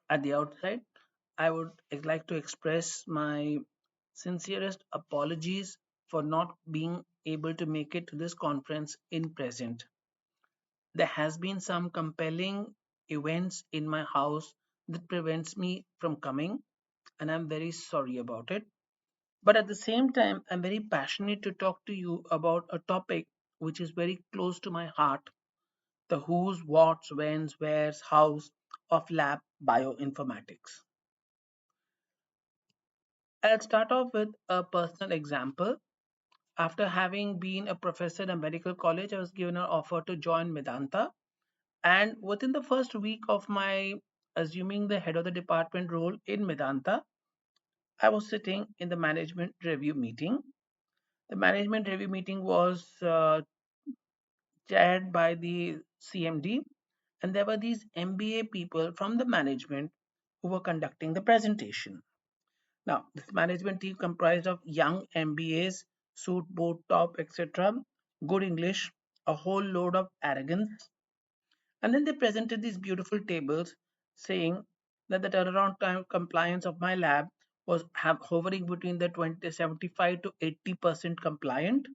At the outside, I would like to express my sincerest apologies for not being able to make it to this conference in present. There has been some compelling events in my house that prevents me from coming, and I'm very sorry about it. But at the same time, I'm very passionate to talk to you about a topic which is very close to my heart: the who's, what's, when's, where's, how's of lab bioinformatics. I'll start off with a personal example. After having been a professor in a medical college, I was given an offer to join Medanta. And within the first week of my assuming the head of the department role in Medanta, I was sitting in the management review meeting. The management review meeting was chaired by the CMD, and there were these MBA people from the management who were conducting the presentation. Now, this management team comprised of young MBAs, suit, boot, top, etc., good English, a whole load of arrogance. And then they presented these beautiful tables saying that the turnaround time compliance of my lab was hovering between the 75 to 80% compliant.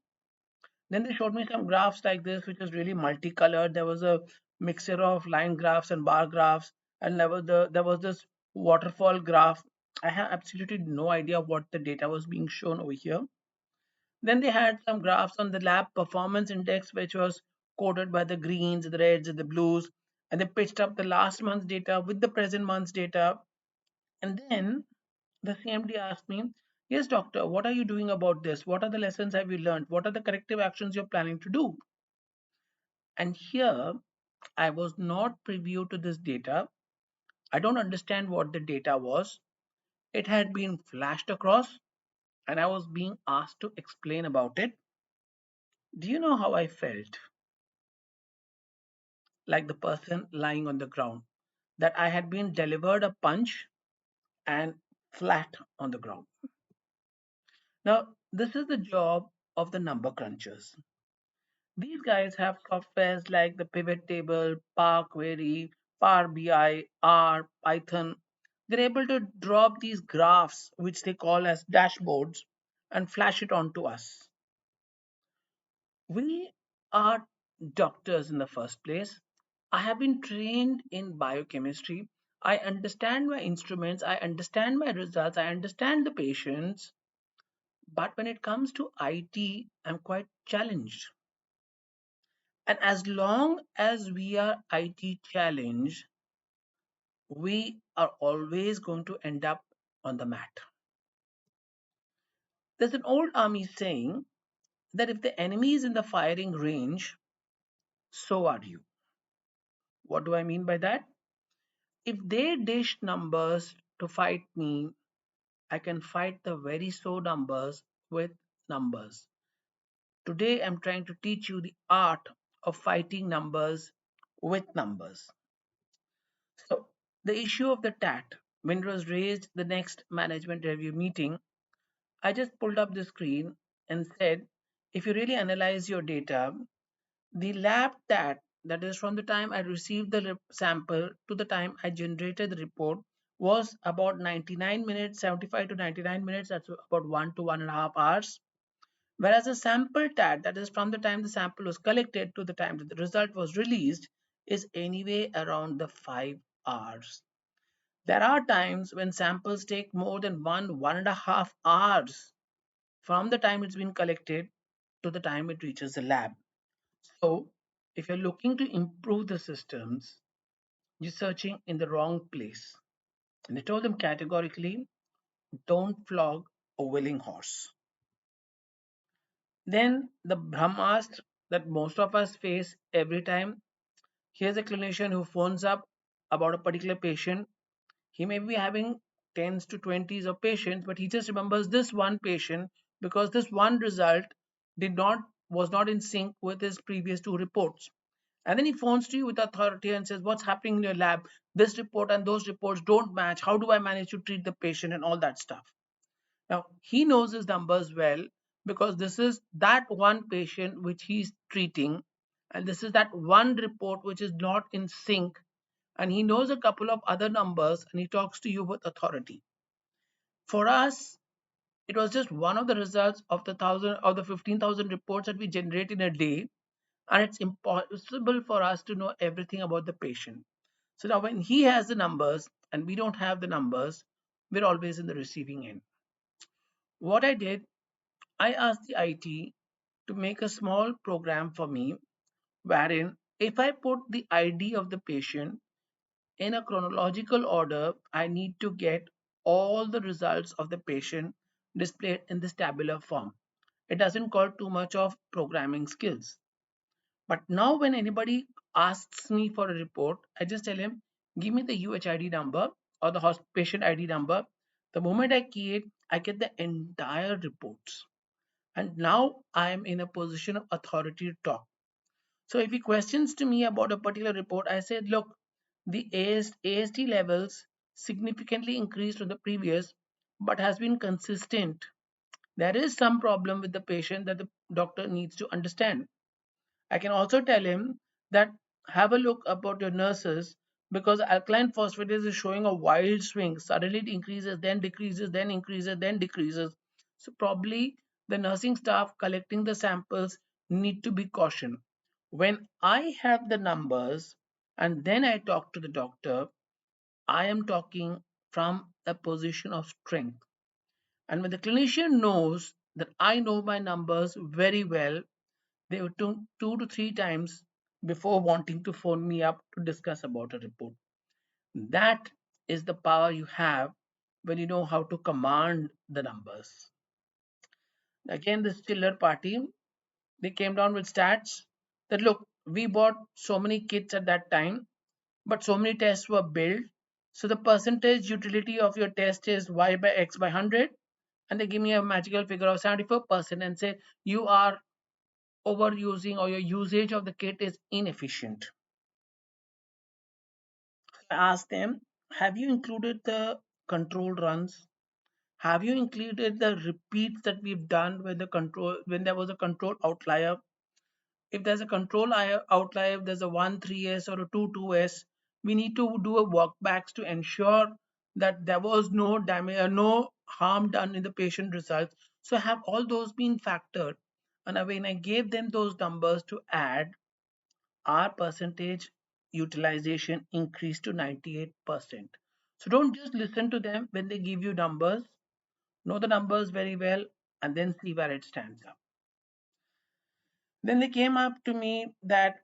Then they showed me some graphs like this, which was really multicolored. There was a mixture of line graphs and bar graphs, and there was this waterfall graph. I have absolutely no idea what the data was being shown over here. Then they had some graphs on the lab performance index, which was coded by the greens, the reds, and the blues. And they pitched up the last month's data with the present month's data. And then the CMD asked me, "Yes, doctor, what are you doing about this? What are the lessons have you learned? What are the corrective actions you're planning to do?" And here I was not privy to this data. I don't understand what the data was. It had been flashed across, and I was being asked to explain about it. Do you know how I felt? Like the person lying on the ground, that I had been delivered a punch and flat on the ground. Now, this is the job of the number crunchers. These guys have softwares like the pivot table, Power Query, Power BI, R, Python. They're able to drop these graphs, which they call as dashboards, and flash it onto us. We are doctors in the first place. I have been trained in biochemistry. I understand my instruments, I understand my results, I understand the patients. But when it comes to IT, I'm quite challenged. And as long as we are IT challenged, we are always going to end up on the mat. There's an old army saying that if the enemy is in the firing range, so are you. What do I mean by that? If they dish numbers to fight me, I can fight the very so numbers with numbers. Today, I'm trying to teach you the art of fighting numbers with numbers. So, the issue of the TAT, when it was raised the next management review meeting, I just pulled up the screen and said, if you really analyze your data, the lab TAT, that is from the time I received the sample to the time I generated the report, was about 99 minutes, 75 to 99 minutes, that's about 1 to 1.5 hours. Whereas a sample TAT, that is from the time the sample was collected to the time that the result was released, is anyway around the 5 hours. There are times when samples take more than 1.5 hours from the time it's been collected to the time it reaches the lab. So, if you're looking to improve the systems, you're searching in the wrong place. And I told them categorically, don't flog a willing horse. Then the brahmastra that most of us face every time. Here's a clinician who phones up about a particular patient. He may be having tens to twenties of patients, but he just remembers this one patient because this one result did not was not in sync with his previous two reports. And then he phones to you with authority and says, "What's happening in your lab? This report and those reports don't match. How do I manage to treat the patient?" and all that stuff. Now, he knows his numbers well because this is that one patient which he's treating, and this is that one report which is not in sync. and he knows a couple of other numbers and he talks to you with authority. For us, it was just one of the results of the 15,000 reports that we generate in a day, and it's impossible for us to know everything about the patient. So now, when he has the numbers and we don't have the numbers, we're always in the receiving end. What I did, I asked the IT to make a small program for me wherein if I put the ID of the patient in a chronological order, I need to get all the results of the patient displayed in this tabular form. It doesn't call too much of programming skills. But now, when anybody asks me for a report, I just tell him, give me the UHID number or the patient ID number. The moment I key it, I get the entire reports. And now I am in a position of authority to talk. So if he questions to me about a particular report, I said, look, the AST levels significantly increased from the previous, but has been consistent. There is some problem with the patient that the doctor needs to understand. I can also tell him that have a look about your nurses because alkaline phosphatase is showing a wild swing. Suddenly it increases, then decreases, then increases, then decreases. So probably the nursing staff collecting the samples need to be cautioned. When I have the numbers and then I talk to the doctor, I am talking from a position of strength. And when the clinician knows that I know my numbers very well, they would two to three times before wanting to phone me up to discuss about a report. That is the power you have when you know how to command the numbers. Again, this chiller party, they came down with stats that look, we bought so many kits at that time, but so many tests were built. So the percentage utility of your test is y by x by 100. And they give me a magical figure of 74% and say you are overusing or your usage of the kit is inefficient. I asked them, have you included the control runs? Have you included the repeats that we've done when there was a control outlier? If there's a outlier, if there's a 1 3s or a 2 2s, we need to do a walkbacks to ensure that there was no damage, no harm done in the patient results. So have all those been factored? And when I gave them those numbers to add, our percentage utilization increased to 98%. So don't just listen to them when they give you numbers, know the numbers very well, and then see where it stands up. Then they came up to me that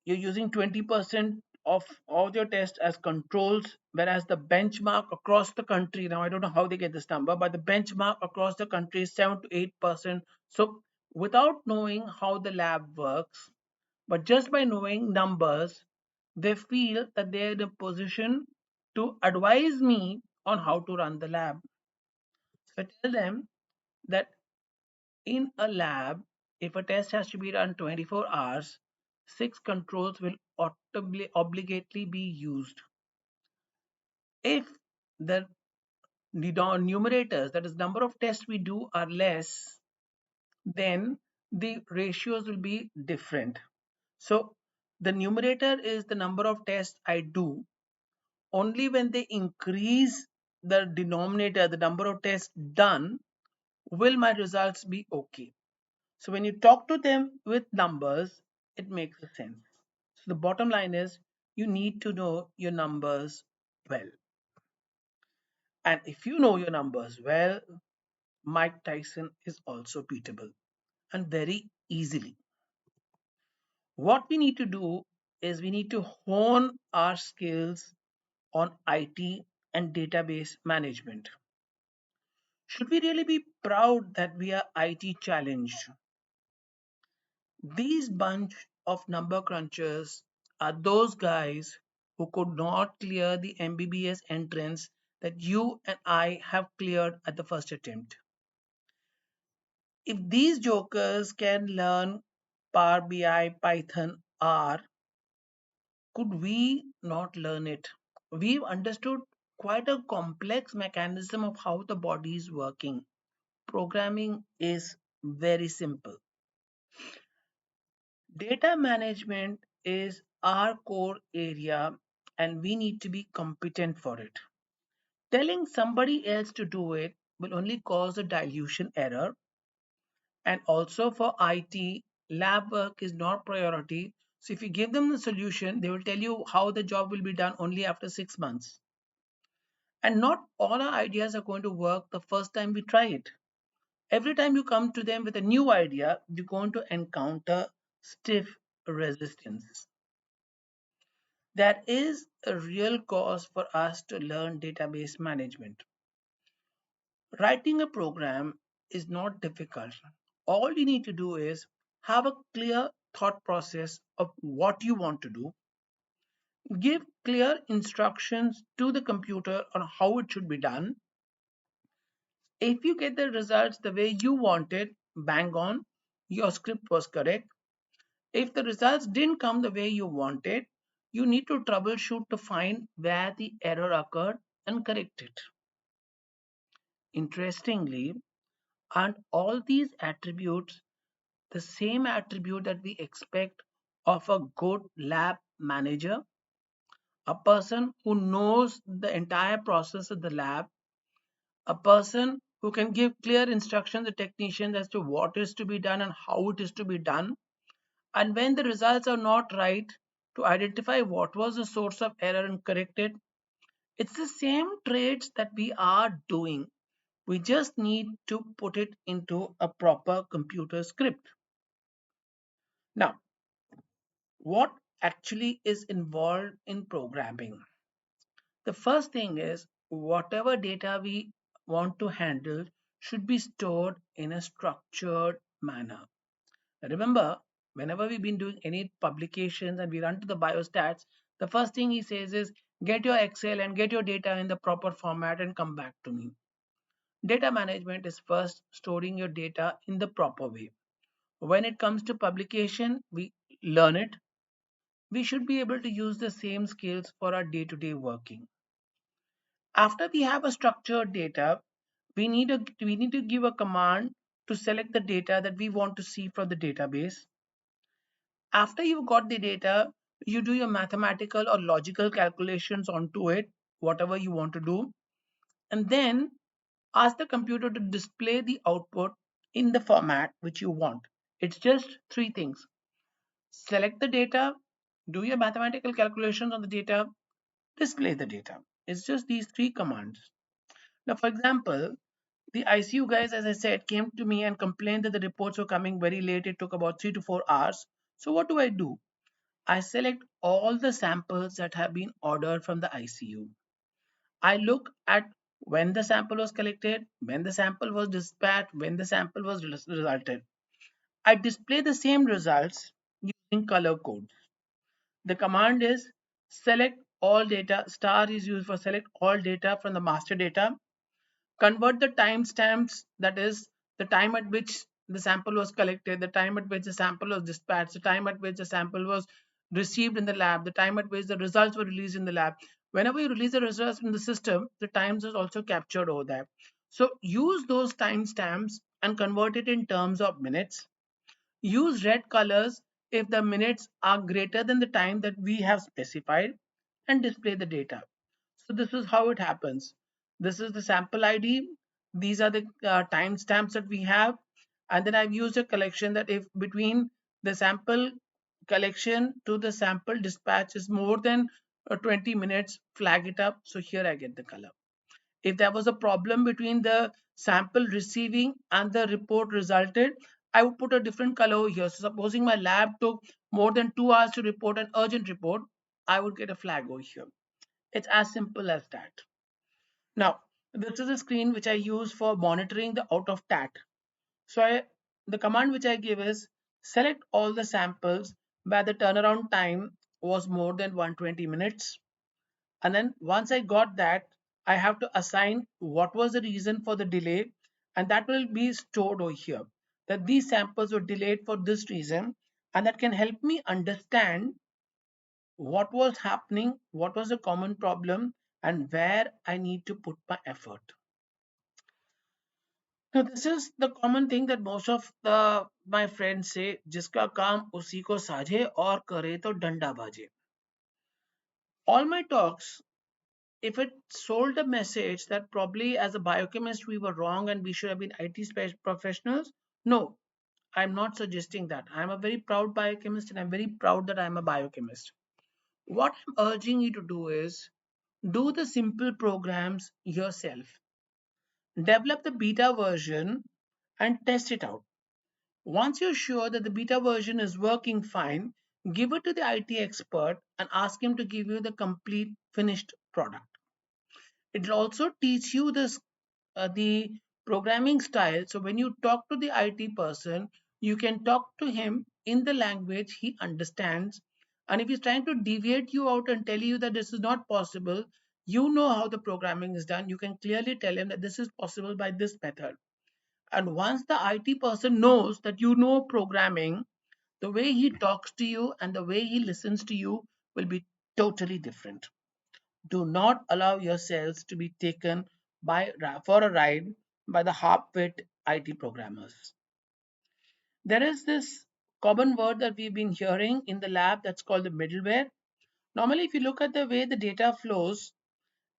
you're using 20% of all your tests as controls, whereas the benchmark across the country, now I don't know how they get this number, but the benchmark across the country is 7 to 8%. So without knowing how the lab works, but just by knowing numbers, they feel that they're in a position to advise me on how to run the lab. So I tell them that in a lab, if a test has to be run 24 hours, six controls will obligately be used. If the numerators, that is, number of tests we do, are less, then the ratios will be different. So the numerator is the number of tests I do. Only when they increase the denominator, the number of tests done, will my results be okay. So when you talk to them with numbers, it makes sense. So the bottom line is you need to know your numbers well. And if you know your numbers well, Mike Tyson is also beatable and very easily. What we need to do is we need to hone our skills on IT and database management. Should we really be proud that we are IT challenged? These bunch of number crunchers are those guys who could not clear the MBBS entrance that you and I have cleared at the first attempt. If these jokers can learn Power BI, Python, R, could we not learn it? We've understood quite a complex mechanism of how the body is working. Programming is very simple. Data management is our core area, and we need to be competent for it. Telling somebody else to do it will only cause a dilution error. And also for IT, lab work is not priority. So if you give them the solution, they will tell you how the job will be done only after 6 months. And not all our ideas are going to work the first time we try it. Every time you come to them with a new idea, you're going to encounter stiff resistance. There is a real cause for us to learn database management. Writing a program is not difficult. All you need to do is have a clear thought process of what you want to do, give clear instructions to the computer on how it should be done. If you get the results the way you wanted, bang on, your script was correct. If the results didn't come the way you wanted, you need to troubleshoot to find where the error occurred and correct it. Interestingly, aren't all these attributes the same attribute that we expect of a good lab manager? A person who knows the entire process of the lab, a person who can give clear instructions to technicians as to what is to be done and how it is to be done, and when the results are not right, to identify what was the source of error and correct it. It's the same traits that we are doing. We just need to put it into a proper computer script. Now, what actually is involved in programming? The first thing is whatever data we want to handle should be stored in a structured manner. Remember, whenever we've been doing any publications and we run to the biostats, the first thing he says is get your Excel and get your data in the proper format and come back to me. Data management is first storing your data in the proper way. When it comes to publication, we learn it. We should be able to use the same skills for our day-to-day working. After we have a structured data, we need to give a command to select the data that we want to see from the database. After you've got the data, you do your mathematical or logical calculations onto it, whatever you want to do, and then ask the computer to display the output in the format which you want. It's just three things: select the data, do your mathematical calculations on the data, display the data. It's just these three commands. Now, for example, the ICU guys, as I said, came to me and complained that the reports were coming very late. It took about 3 to 4 hours. So, what do? I select all the samples that have been ordered from the ICU. I look at when the sample was collected, when the sample was dispatched, when the sample was resulted. I display the same results using color codes. The command is select all data. Star is used for select all data from the master data. Convert the timestamps, that is the time at which the sample was collected, the time at which the sample was dispatched, the time at which the sample was received in the lab, the time at which the results were released in the lab. Whenever you release the results from the system, the times is also captured over there. So use those timestamps and convert it in terms of minutes. Use red colors if the minutes are greater than the time that we have specified, and display the data. So this is how it happens. This is the sample ID. These are the timestamps that we have. And then I've used a collection that if between the sample collection to the sample dispatch is more than 20 minutes, flag it up. So here I get the color. If there was a problem between the sample receiving and the report resulted, I would put a different color over here. So supposing my lab took more than 2 hours to report an urgent report, I would get a flag over here. It's as simple as that. Now, this is a screen which I use for monitoring the out of TAT. So the command which I give is select all the samples where the turnaround time was more than 120 minutes. And then once I got that, I have to assign what was the reason for the delay, and that will be stored over here. That these samples were delayed for this reason, and that can help me understand what was happening, what was the common problem, and where I need to put my effort. Now, this is the common thing that most of the my friends say, जिसका काम उसी को साझे और करे तो डंडा बाजे. All my talks, if it sold a message that probably as a biochemist we were wrong and we should have been professionals, no, I'm not suggesting that. I'm a very proud biochemist and I'm very proud that I'm a biochemist. What I'm urging you to do is do the simple programs yourself. Develop the beta version and test it out. Once you're sure that the beta version is working fine, give it to the IT expert and ask him to give you the complete finished product. It will also teach you the programming style. So when you talk to the IT person, you can talk to him in the language he understands. And if he's trying to deviate you out and tell you that this is not possible, you know how the programming is done. You can clearly tell him that this is possible by this method. And once the IT person knows that you know programming, the way he talks to you and the way he listens to you will be totally different. Do not allow yourselves to be taken for a ride by the half-wit IT programmers. There is this common word that we've been hearing in the lab that's called the middleware. Normally, if you look at the way the data flows,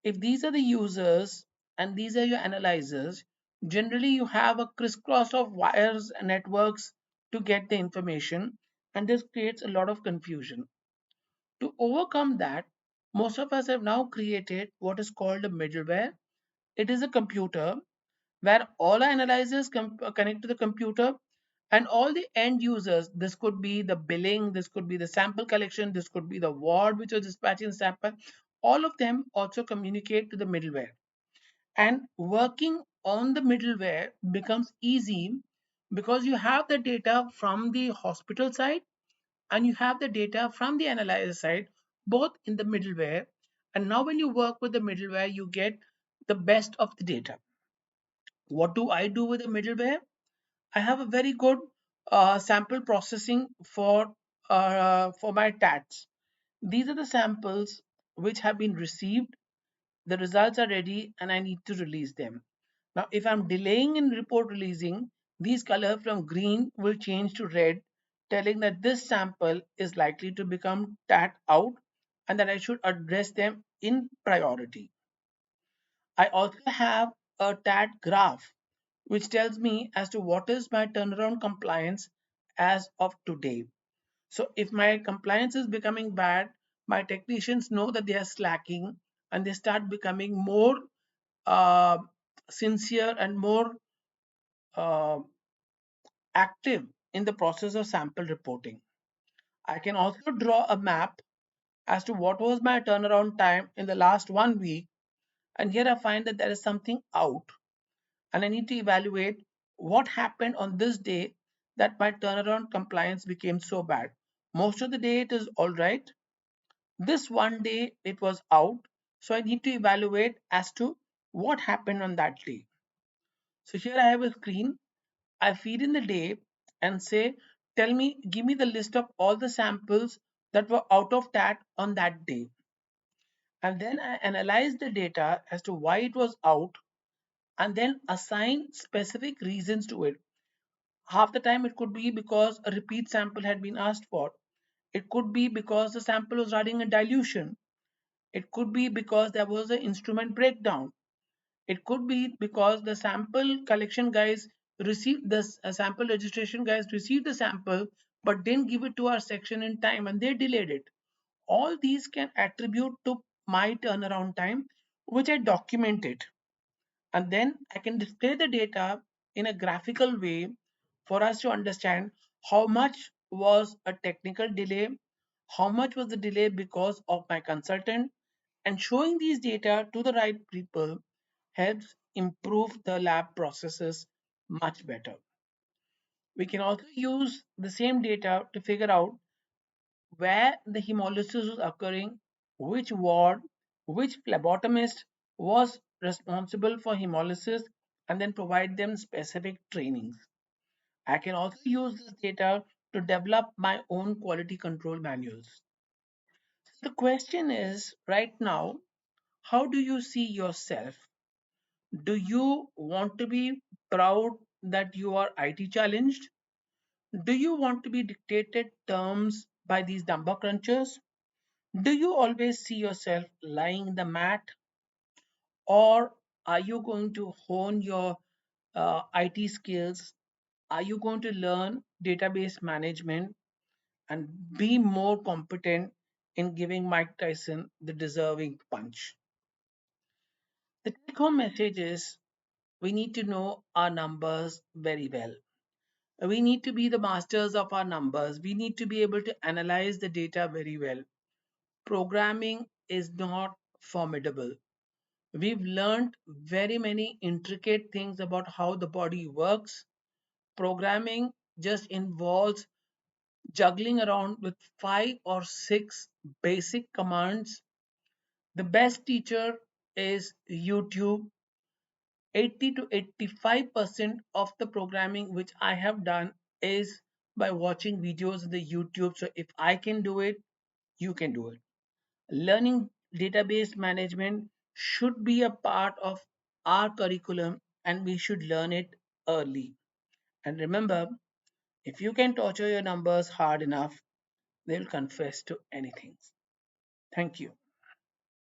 if these are the users and these are your analyzers, generally you have a crisscross of wires and networks to get the information, and this creates a lot of confusion. To overcome that, most of us have now created what is called a middleware. It is a computer where all our analyzers connect to the computer, and all the end users, this could be the billing, this could be the sample collection, this could be the ward which is dispatching sample, all of them also communicate to the middleware. And working on the middleware becomes easy because you have the data from the hospital side and you have the data from the analyzer side, both in the middleware. And now when you work with the middleware, you get the best of the data. What do I do with the middleware? I have a very good sample processing for my tats. These are the samples which have been received. The results are ready and I need to release them. Now, if I'm delaying in report releasing, these color from green will change to red, telling that this sample is likely to become tat out and that I should address them in priority. I also have a tat graph which tells me as to what is my turnaround compliance as of today. So if my compliance is becoming bad, my technicians know that they are slacking and they start becoming more uh, sincere and more uh, active in the process of sample reporting. I can also draw a map as to what was my turnaround time in the last 1 week. And here I find that there is something out and I need to evaluate what happened on this day that my turnaround compliance became so bad. Most of the day it is all right. This one day it was out. So I need to evaluate as to what happened on that day. So here I have a screen. I feed in the day and say, tell me, give me the list of all the samples that were out of TAT on that day. And then I analyze the data as to why it was out and then assign specific reasons to it. Half the time it could be because a repeat sample had been asked for. It could be because the sample was running a dilution. It could be because there was an instrument breakdown. It could be because the sample collection guys received this sample registration guys received the sample but didn't give it to our section in time and they delayed it. All these can attribute to my turnaround time, which I documented. And then I can display the data in a graphical way for us to understand how much was a technical delay, how much was the delay because of my consultant, and showing these data to the right people helps improve the lab processes much better. We can also use the same data to figure out where the hemolysis was occurring, which ward, which phlebotomist was responsible for hemolysis, and then provide them specific trainings. I can also use this data to develop my own quality control manuals. The question is right now, how do you see yourself? Do you want to be proud that you are IT challenged? Do you want to be dictated terms by these number crunchers? Do you always see yourself lying in the mat, or are you going to hone your IT skills? Are you going to learn database management and be more competent in giving Mike Tyson the deserving punch? The take home message is we need to know our numbers very well. We need to be the masters of our numbers. We need to be able to analyze the data very well. Programming is not formidable. We've learned very many intricate things about how the body works. Programming just involves juggling around with five or six basic commands. The best teacher is YouTube. 80 to 85% of the programming which I have done is by watching videos on the YouTube. So if I can do it, you can do it. Learning database management should be a part of our curriculum and we should learn it early. And remember, if you can torture your numbers hard enough, they'll confess to anything. Thank you.